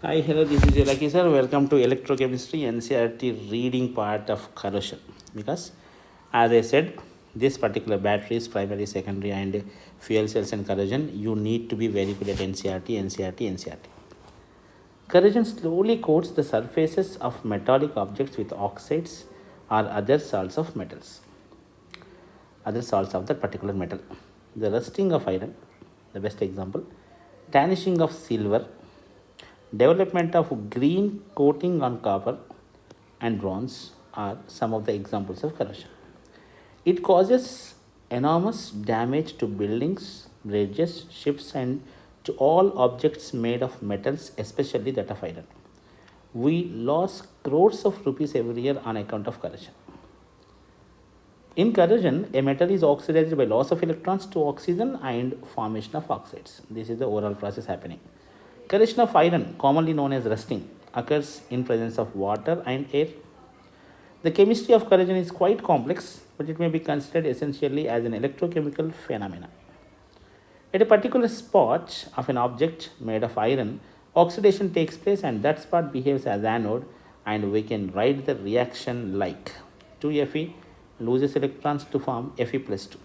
Hi, hello, this is Yolaki sir. Welcome to Electrochemistry NCRT reading part of corrosion. Because, as I said, this particular batteries, primary, secondary, and fuel cells and corrosion, you need to be very good at NCRT. Corrosion slowly coats the surfaces of metallic objects with oxides or other salts of metals, other salts of that particular metal. The rusting of iron, the best example, tarnishing of silver, development of green coating on copper and bronze are some of the examples of corrosion. It causes enormous damage to buildings, bridges, ships, and to all objects made of metals, especially that of iron. We lose crores of rupees every year on account of corrosion. In corrosion, a metal is oxidized by loss of electrons to oxygen and formation of oxides. This is the overall process happening. Corrosion of iron, commonly known as rusting, occurs in presence of water and air. The chemistry of corrosion is quite complex, but it may be considered essentially as an electrochemical phenomenon. At a particular spot of an object made of iron, oxidation takes place and that spot behaves as anode, and we can write the reaction like 2Fe loses electrons to form Fe plus 2.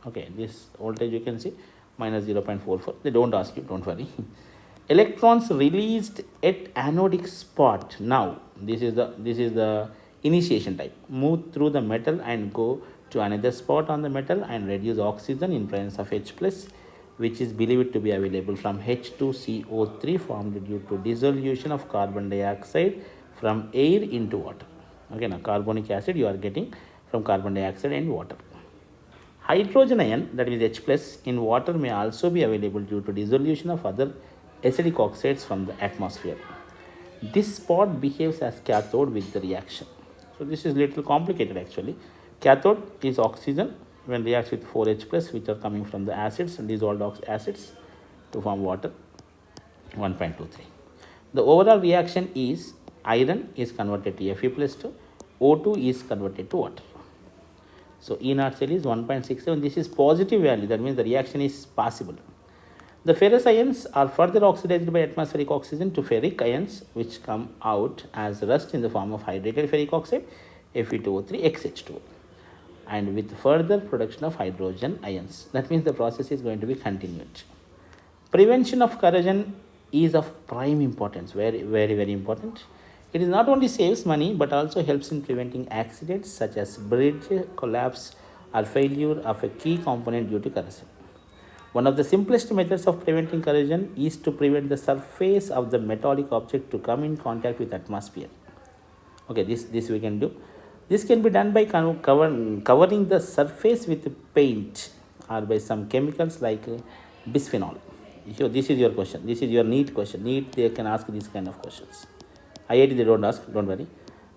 Okay, this voltage you can see minus 0.44. They don't ask you, don't worry. Electrons released at anodic spot. Now this is the initiation type. Move through the metal and go to another spot on the metal and reduce oxygen in presence of H plus, which is believed to be available from H2CO3 formed due to dissolution of carbon dioxide from air into water. Okay, now carbonic acid you are getting from carbon dioxide and water. Hydrogen ion, that is H plus, in water may also be available due to dissolution of other acidic oxides from the atmosphere. This spot behaves as cathode with the reaction. So this is little complicated actually. Cathode is oxygen when reacts with 4H plus, which are coming from the acids, dissolved acids, to form water 1.23. The overall reaction is iron is converted to Fe plus 2, O2 is converted to water. So E naught cell is 1.67. This is positive value. That means the reaction is possible. The ferrous ions are further oxidized by atmospheric oxygen to ferric ions, which come out as rust in the form of hydrated ferric oxide, Fe2O3 XH2O, and with further production of hydrogen ions. That means the process is going to be continued. Prevention of corrosion is of prime importance, very important. It is not only saves money but also helps in preventing accidents such as bridge collapse or failure of a key component due to corrosion. One of the simplest methods of preventing corrosion is to prevent the surface of the metallic object to come in contact with atmosphere. Okay, this we can do. This can be done by covering the surface with paint or by some chemicals like bisphenol. So this is your question. This is your NEET question. NEET, they can ask these kind of questions. IIT they don't ask, don't worry.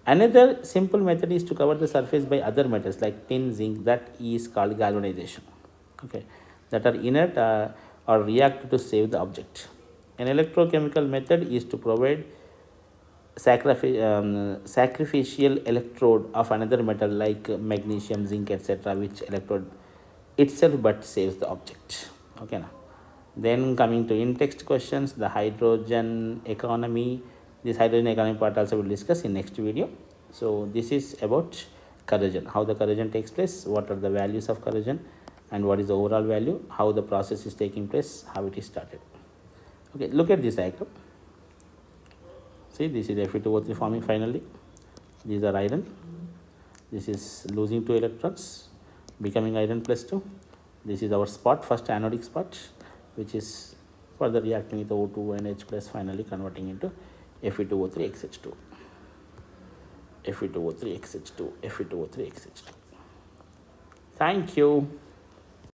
Another simple method is to cover the surface by other metals like tin, zinc. That is called galvanization. Okay, that are inert or react to save the object. An electrochemical method is to provide sacrificial electrode of another metal like magnesium, zinc, etc., which electrode itself but saves the object. Okay, now then coming to in-text questions, the hydrogen economy. This hydrogen economy part also we'll discuss in next video. So this is about corrosion, how the corrosion takes place, what are the values of corrosion, and what is the overall value, how the process is taking place, how it is started. Okay, look at this diagram. See, this is Fe2O3 forming finally. These are iron. This is losing 2 electrons, becoming iron plus 2. This is our spot, first anodic spot, which is further reacting with O2 and H plus, finally converting into Fe2O3 XH2. Fe2O3 XH2, Fe2O3 XH2. Thank you.